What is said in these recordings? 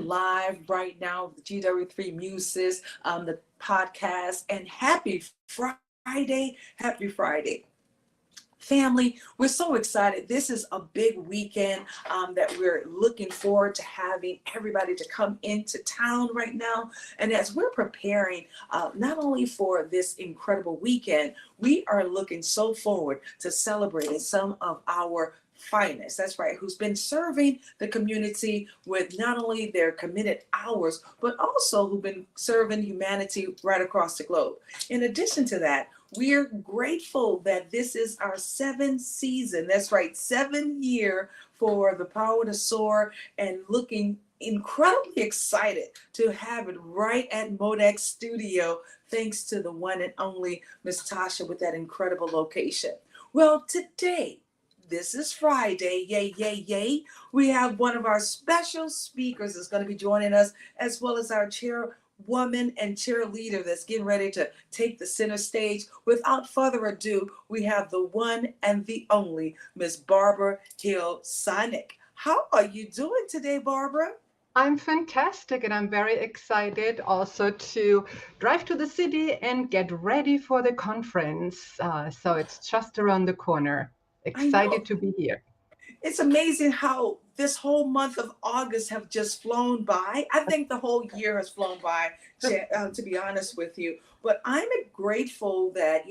live right now with GW3 Muses, the podcast, and happy Friday. Happy Friday. Family, we're so excited. This is a big weekend that we're looking forward to having everybody to come into town right now. And as we're preparing not only for this incredible weekend, we are looking so forward to celebrating some of our finest, that's right, who's been serving the community with not only their committed hours, but also who've been serving humanity right across the globe. In addition to that, we're grateful that this is our seventh season. That's right, 7 year for the Power to Soar, and looking incredibly excited to have it right at Modex Studio, thanks to the one and only Miss Tasha with that incredible location. Well, today, this is Friday, yay, yay, yay. We have one of our special speakers that's going to be joining us, as well as our chairwoman and cheerleader that's getting ready to take the center stage. Without further ado, we have the one and the only Miss Barbara Heil-Sonneck. How are you doing today, Barbara? I'm fantastic, and I'm very excited also to drive to the city and get ready for the conference. So it's just around the corner. I know. Excited to be here. It's amazing how this whole month of August have just flown by. I think the whole year has flown by, to be honest with you. But I'm grateful that,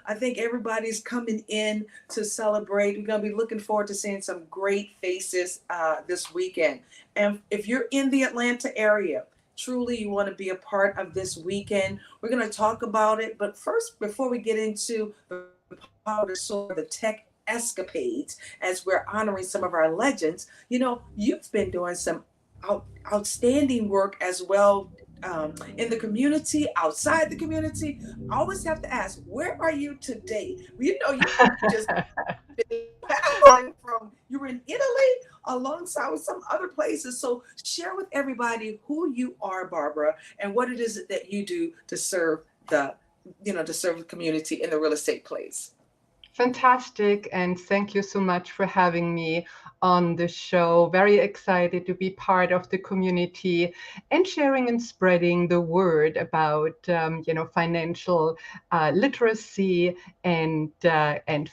I think everybody's coming in to celebrate. We're going to be looking forward to seeing some great faces this weekend. And if you're in the Atlanta area, truly you want to be a part of this weekend, we're going to talk about it. But first, before we get into the Power to Soar, the tech escapades, as we're honoring some of our legends, you've been doing some outstanding work as well, in the community, outside the community. I always have to ask, where are you today? You just traveling from, you were in Italy alongside with some other places. So share with everybody who you are, Barbara, and what it is that you do to serve the community in the real estate place. Fantastic, and thank you so much for having me on the show. Very excited to be part of the community and sharing and spreading the word about financial literacy and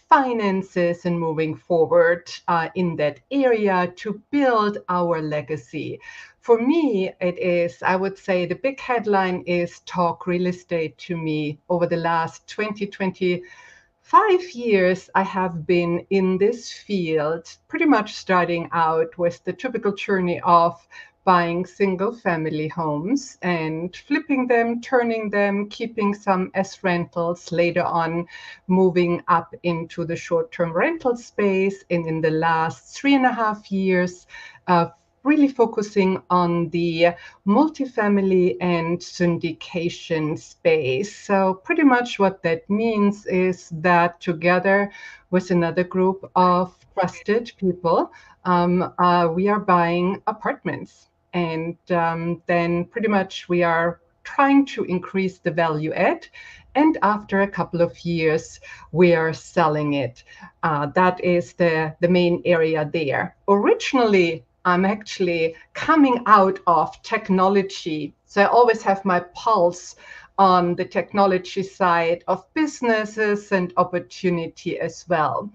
finances, and moving forward in that area to build our legacy. For me, it is, I would say, the big headline is Talk Real Estate to me. Over the last 5 years, I have been in this field, pretty much starting out with the typical journey of buying single family homes and flipping them, turning them, keeping some as rentals, later on moving up into the short-term rental space. And in the last 3.5 years, really focusing on the multifamily and syndication space. So pretty much what that means is that together with another group of trusted people, we are buying apartments. And then pretty much we are trying to increase the value add. And after a couple of years, we are selling it. That is the main area there. Originally, I'm actually coming out of technology. So I always have my pulse on the technology side of businesses and opportunity as well.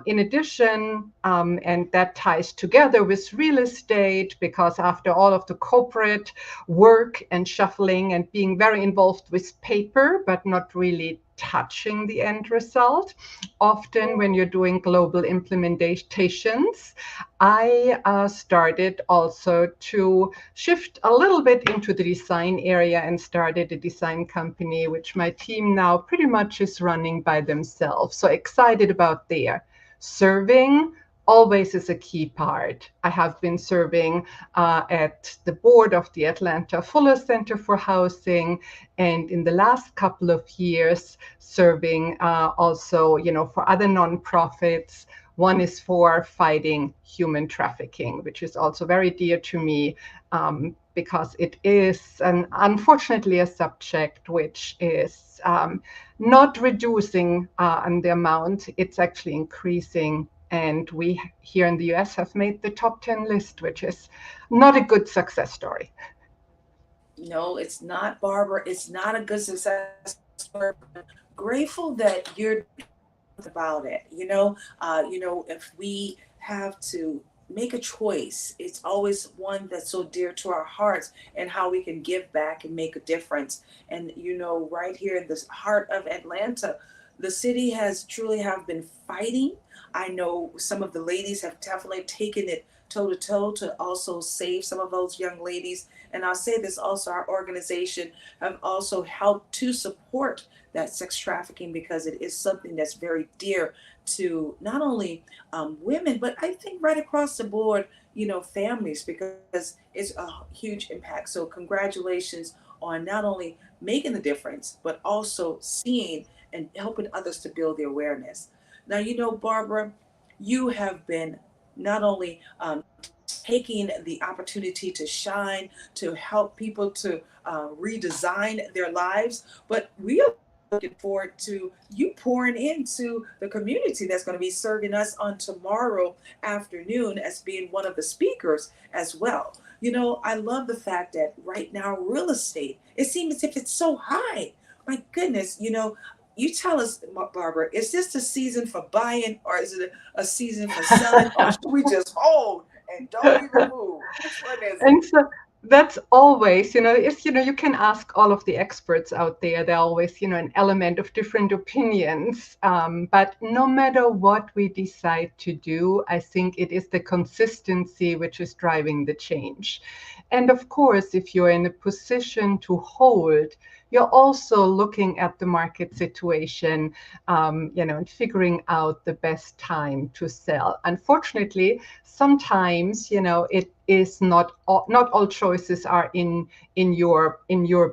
In addition, and that ties together with real estate, because after all of the corporate work and shuffling and being very involved with paper, but not really touching the end result, often when you're doing global implementations, I started also to shift a little bit into the design area and started a design company, which my team now pretty much is running by themselves. So excited about there. Serving always is a key part. I have been serving at the board of the Atlanta Fuller Center for Housing, and in the last couple of years, serving also, for other nonprofits. One is for fighting human trafficking, which is also very dear to me, because it is, unfortunately, a subject which is not reducing in the amount. It's actually increasing And we here in the US have made the top 10 list, which is not a good success story. No, it's not, Barbara. It's not a good success story. Grateful that you're about it. If we have to make a choice, it's always one that's so dear to our hearts, and how we can give back and make a difference. And right here in the heart of Atlanta, the city has truly have been fighting. I know some of the ladies have definitely taken it toe to toe to also save some of those young ladies. And I'll say this also, our organization have also helped to support that sex trafficking, because it is something that's very dear to not only women, but I think right across the board, families, because it's a huge impact. So congratulations on not only making the difference, but also seeing and helping others to build the awareness. Now, Barbara, you have been not only taking the opportunity to shine, to help people to redesign their lives, but we are looking forward to you pouring into the community that's going to be serving us on tomorrow afternoon as being one of the speakers as well. I love the fact that right now real estate, it seems as if it's so high. My goodness, you tell us, Barbara, is this the season for buying, or is it a season for selling, or should we just hold and don't even move? Which one is it? And so that's always, if you can ask all of the experts out there, they're always, an element of different opinions. But no matter what we decide to do, I think it is the consistency which is driving the change. And of course, if you're in a position to hold, you're also looking at the market situation, and figuring out the best time to sell. Unfortunately, sometimes, it is not all choices are in your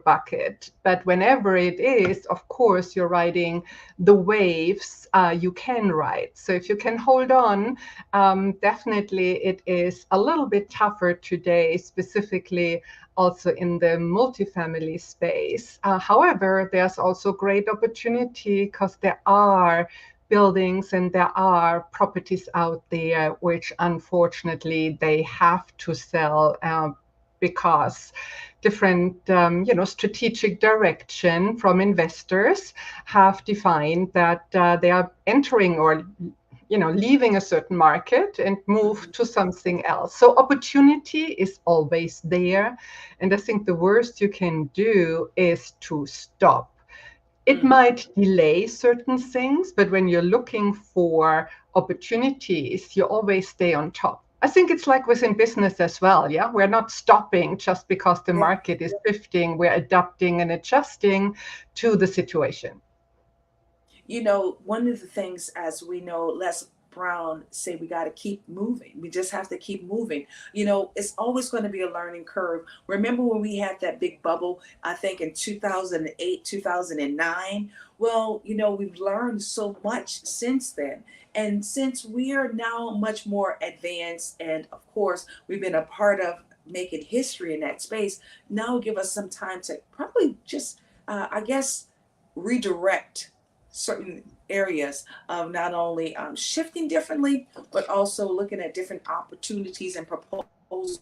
bucket, but whenever it is, of course, you're riding the waves you can ride. So if you can hold on, definitely it is a little bit tougher today, specifically also in the multifamily space. However, there's also great opportunity, because there are buildings and there are properties out there which unfortunately they have to sell, because different strategic direction from investors have defined that they are entering or leaving a certain market and move to something else. So opportunity is always there. And I think the worst you can do is to stop. It might delay certain things, but when you're looking for opportunities, you always stay on top. I think it's like within business as well. Yeah, we're not stopping just because the Yeah. market is shifting. We're adapting and adjusting to the situation. One of the things, as we know, Les Brown say, we got to keep moving. We just have to keep moving. It's always going to be a learning curve. Remember when we had that big bubble, I think in 2008, 2009? Well, we've learned so much since then. And since we are now much more advanced, and of course, we've been a part of making history in that space, now give us some time to probably just, I guess, redirect certain areas of not only shifting differently, but also looking at different opportunities and proposals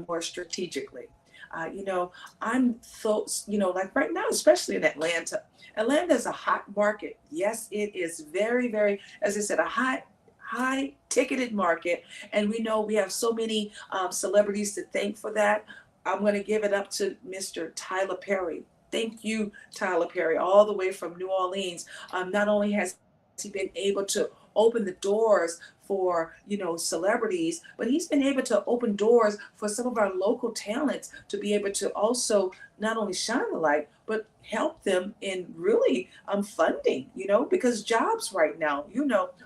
more strategically. I'm so, like right now, especially in Atlanta. Atlanta is a hot market. Yes, it is very, very, as I said, a high ticketed market. And we know we have so many celebrities to thank for that. I'm going to give it up to Mr. Tyler Perry. Thank you, Tyler Perry, all the way from New Orleans. Not only has he been able to open the doors for celebrities, but he's been able to open doors for some of our local talents to be able to also not only shine the light, but help them in really funding, because jobs right now,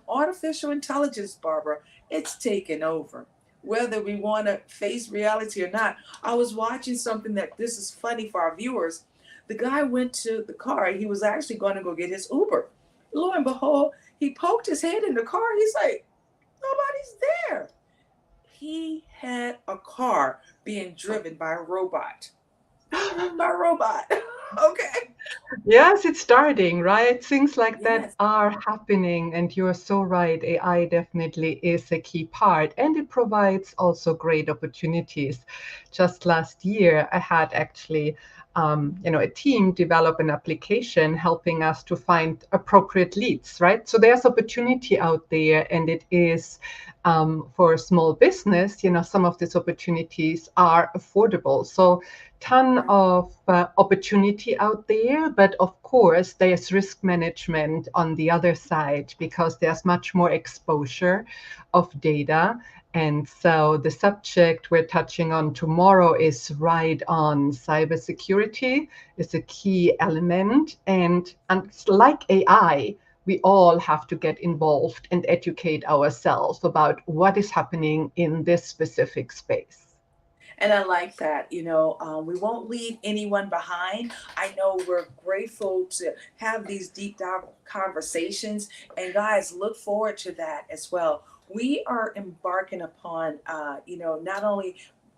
artificial intelligence, Barbara, it's taken over. Whether we want to face reality or not. I was watching something that, this is funny for our viewers. The guy went to the car. He was actually going to go get his Uber. Lo and behold, he poked his head in the car. He's like, nobody's there. He had a car being driven by a robot. Being driven by a robot. Okay. Yes, it's starting, right? Things like that Yes. are happening, and you're so right. AI definitely is a key part, and it provides also great opportunities. Just last year, I had actually, a team develop an application helping us to find appropriate leads, right? So there's opportunity out there, and it is for a small business. Some of these opportunities are affordable. So ton Right. of opportunity out there, but of course there's risk management on the other side because there's much more exposure of data. And so the subject we're touching on tomorrow is right on. Cybersecurity is a key element, and like AI, we all have to get involved and educate ourselves about what is happening in this specific space. And I like that. We won't leave anyone behind. I know we're grateful to have these deep dive conversations. And guys, look forward to that as well. We are embarking upon, not only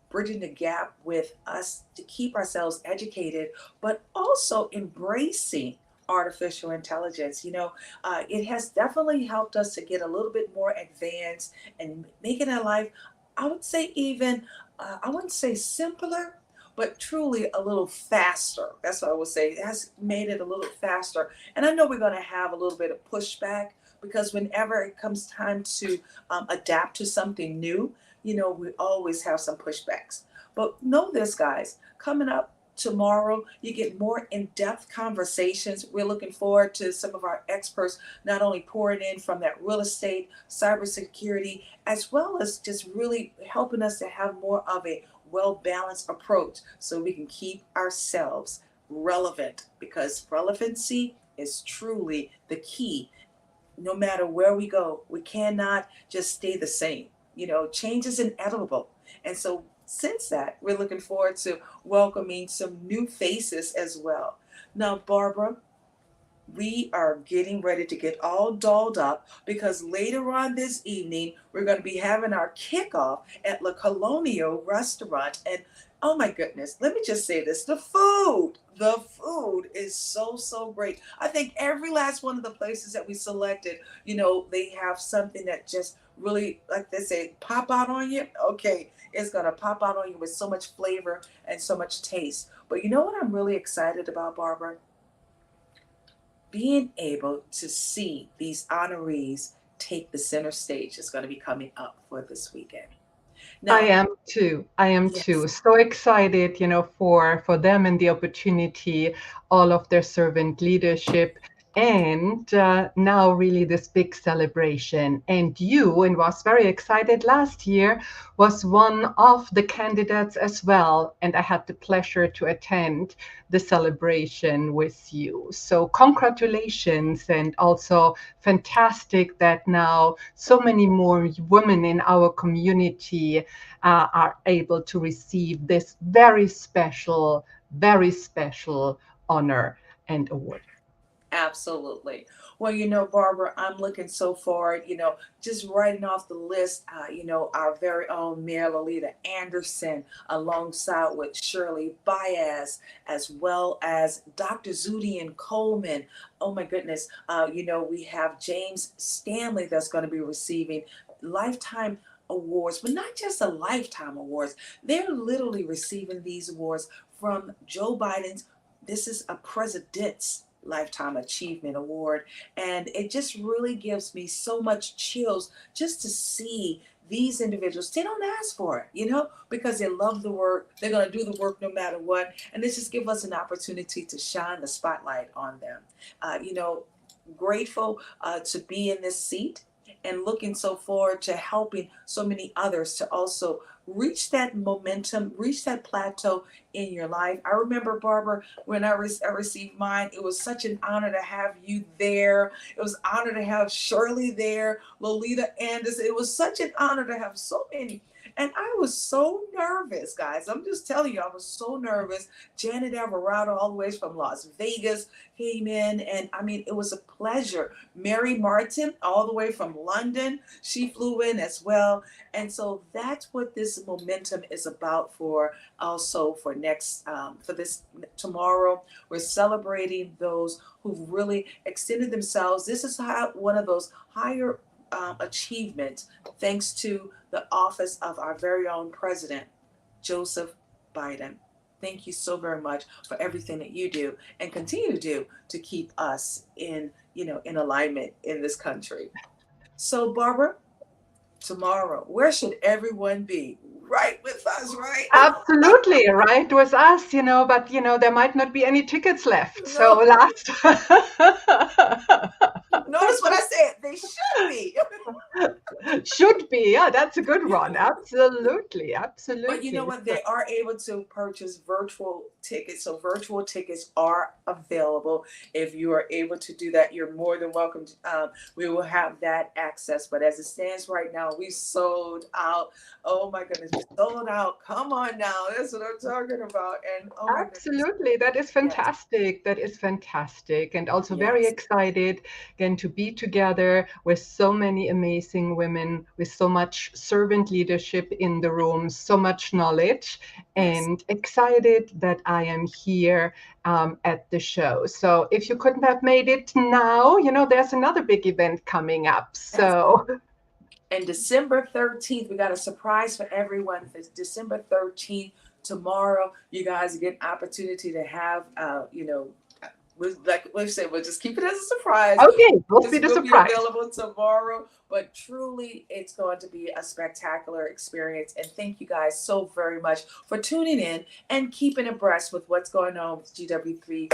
bridging the gap with us to keep ourselves educated, but also embracing artificial intelligence. It has definitely helped us to get a little bit more advanced and making our life, I would say, even I wouldn't say simpler, but truly a little faster. That's what I would say. It has made it a little faster. And I know we're going to have a little bit of pushback because whenever it comes time to adapt to something new, we always have some pushbacks. But know this, guys, coming up tomorrow, you get more in depth conversations. We're looking forward to some of our experts not only pouring in from that real estate, cybersecurity, as well as just really helping us to have more of a well balanced approach so we can keep ourselves relevant because relevancy is truly the key. No matter where we go, we cannot just stay the same. Change is inevitable. And so, since that, we're looking forward to welcoming some new faces as well. Now, Barbara, we are getting ready to get all dolled up because later on this evening we're going to be having our kickoff at La Colonial restaurant. And oh my goodness, let me just say this, the food is so great. I think every last one of the places that we selected, they have something that just really, like they say, pop out on you. Okay, it's going to pop out on you with so much flavor and so much taste. But you know what I'm really excited about, Barbara? Being able to see these honorees take the center stage is going to be coming up for this weekend. I Now, am too. I am too. yes, So excited, for them and the opportunity, all of their servant leadership, and now really this big celebration. And you, and was very excited last year, was one of the candidates as well. And I had the pleasure to attend the celebration with you. So congratulations, and also fantastic that now so many more women in our community are able to receive this very special honor and award. absolutely. Well, Barbara, I'm looking so forward, just writing off the list, our very own Mayor Lolita Anderson, alongside with Shirley Baez, as well as Dr. Zudian Coleman. Oh my goodness. We have James Stanley that's going to be receiving lifetime awards, but not just a lifetime awards. They're literally receiving these awards from Joe Biden's. This is a president's lifetime achievement award, and it just really gives me so much chills just to see these individuals. They don't ask for it, because they love the work. They're going to do the work no matter what, and this just gives us an opportunity to shine the spotlight on them. uh, you know Grateful to be in this seat and looking so forward to helping so many others to also reach that momentum, reach that plateau in your life. I remember, Barbara, when I received mine, it was such an honor to have you there. It was an honor to have Shirley there, Lolita Anderson. It was such an honor to have so many. And I was so nervous, guys. I'm just telling you, I was so nervous. Janet Alvarado, all the way from Las Vegas, came in. And I mean, it was a pleasure. Mary Martin, all the way from London, she flew in as well. And so that's what this momentum is about for also for for this tomorrow. We're celebrating those who've really extended themselves. This is one of those higher achievements thanks to the office of our very own president, Joseph Biden. Thank you so very much for everything that you do and continue to do to keep us in alignment in this country. So, Barbara, tomorrow, where should everyone be? Right with us, right? Absolutely, right, with us, but there might not be any tickets left. So No, last notice what I said. They should be. should be, yeah, that's a good one. Absolutely, But you know absolutely. what? They are able to purchase virtual tickets. So virtual tickets are available. If you are able to do that, you're more than welcome. We will have that access. But as it stands right now, we sold out. Oh my goodness, we sold out. Come on now. That's what I'm talking about. And oh my goodness. Absolutely. That is Yes, fantastic. That is fantastic. And also very yes, excited again to be together with so many amazing women, with so much servant leadership in the room, so much knowledge, yes. and excited that I am here at the show. So if you couldn't have made it now, there's another big event coming up. Absolutely. So And December 13th, we got a surprise for everyone. It's December 13th. Tomorrow, you guys get an opportunity to have, like we said, we'll just keep it as a surprise. okay, won't be This the will be surprise. available tomorrow, but truly it's going to be a spectacular experience. And thank you guys so very much for tuning in and keeping abreast with what's going on with GW3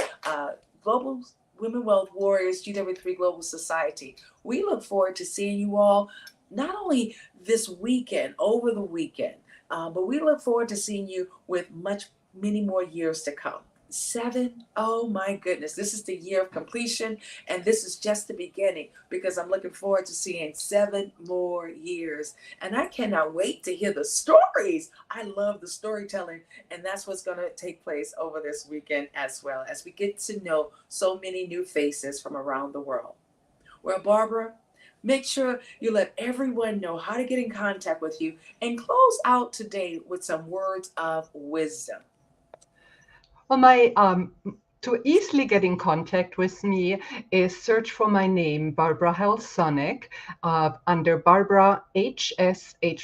Global Women Wealth Warriors, GW3 Global Society. We look forward to seeing you all not only this weekend, over the weekend, but we look forward to seeing you with many more years to come. Seven, oh my goodness, this is the year of completion, and this is just the beginning because I'm looking forward to seeing 7 more years. And I cannot wait to hear the stories. I love the storytelling, and that's what's going to take place over this weekend as well as we get to know so many new faces from around the world. Well, Barbara, make sure you let everyone know how to get in contact with you and close out today with some words of wisdom. Well, my to easily get in contact with me is search for my name, Barbara Heil-Sonneck, under Barbara H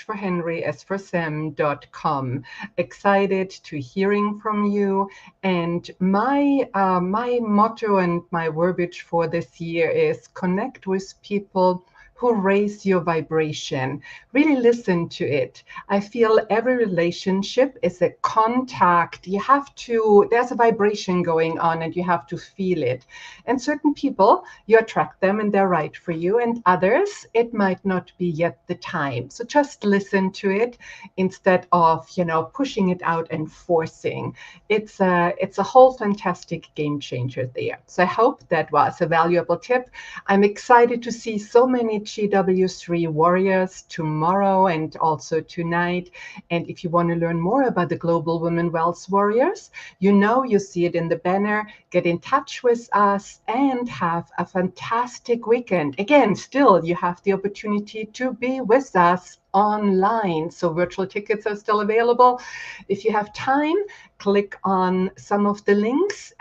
for Henry, S for Sam.com. Excited to hearing from you. And my motto and my verbiage for this year is connect with people who raise your vibration. Really listen to it. I feel every relationship is a contact. There's a vibration going on and you have to feel it. And certain people, you attract them and they're right for you. And others, it might not be yet the time. So just listen to it instead of, pushing it out and forcing. It's a whole fantastic game changer there. So I hope that was a valuable tip. I'm excited to see so many GW3 warriors tomorrow and also tonight. And if you want to learn more about the Global Women Wealth Warriors, you see it in the banner. Get in touch with us and have a fantastic weekend. Again, still, you have the opportunity to be with us online. So virtual tickets are still available. If you have time, click on some of the links.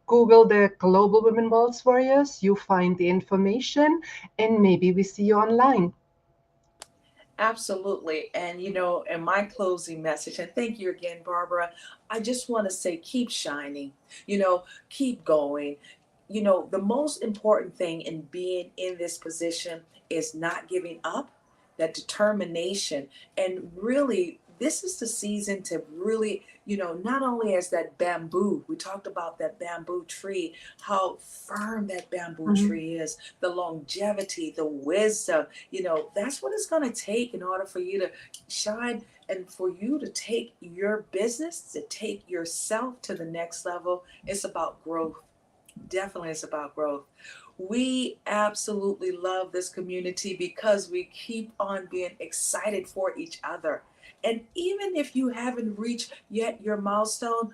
Google the Global Women Wealth Warriors. You find the information and maybe we see you online. Absolutely. And, in my closing message, and thank you again, Barbara, I just want to say keep shining, keep going. The most important thing in being in this position is not giving up, that determination. And really, this is the season to really, not only as that bamboo, we talked about that bamboo tree, how firm that bamboo Mhm. tree is, the longevity, the wisdom, that's what it's going to take in order for you to shine and for you to take your business, to take yourself to the next level. It's about growth. Definitely, it's about growth. We absolutely love this community because we keep on being excited for each other. And even if you haven't reached yet your milestone,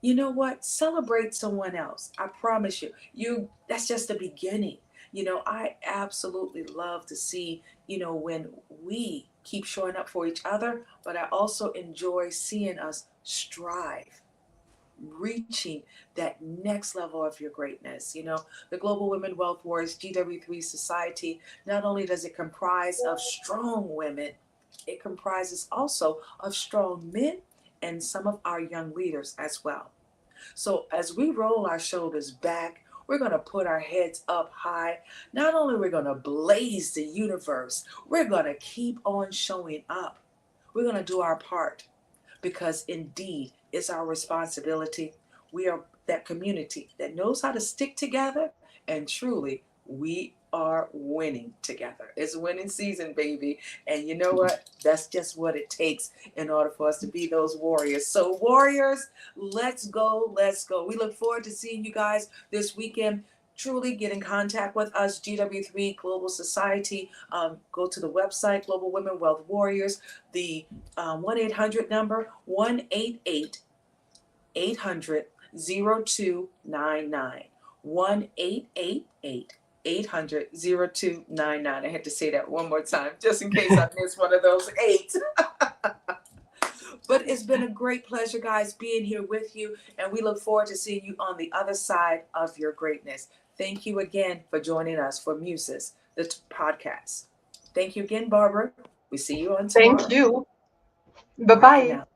you know what? Celebrate someone else. I promise you. That's just the beginning. I absolutely love to see, when we keep showing up for each other, but I also enjoy seeing us strive, reaching that next level of your greatness. The Global Women Wealth Wars GW3 Society, not only does it comprise of strong women, it comprises also of strong men and some of our young leaders as well. So as we roll our shoulders back, we're going to put our heads up high. Not only we're going to blaze the universe, we're going to keep on showing up. We're going to do our part, because indeed it's our responsibility. We are that community that knows how to stick together, and truly we are winning together. It's winning season, baby. And you know what? That's just what it takes in order for us to be those warriors. So warriors, let's go. Let's go. We look forward to seeing you guys this weekend. Truly get in contact with us, GW3 Global Society. Go to the website, Global Women Wealth Warriors. The 1-800 number, 1-888-800-0299. 1-888-800-0299. I had to say that one more time, just in case I missed one of those eight. But it's been a great pleasure, guys, being here with you. And we look forward to seeing you on the other side of your greatness. Thank you again for joining us for Muses, the podcast. Thank you again, Barbara. We see you on tomorrow. Thank you. Bye Bye-bye. now.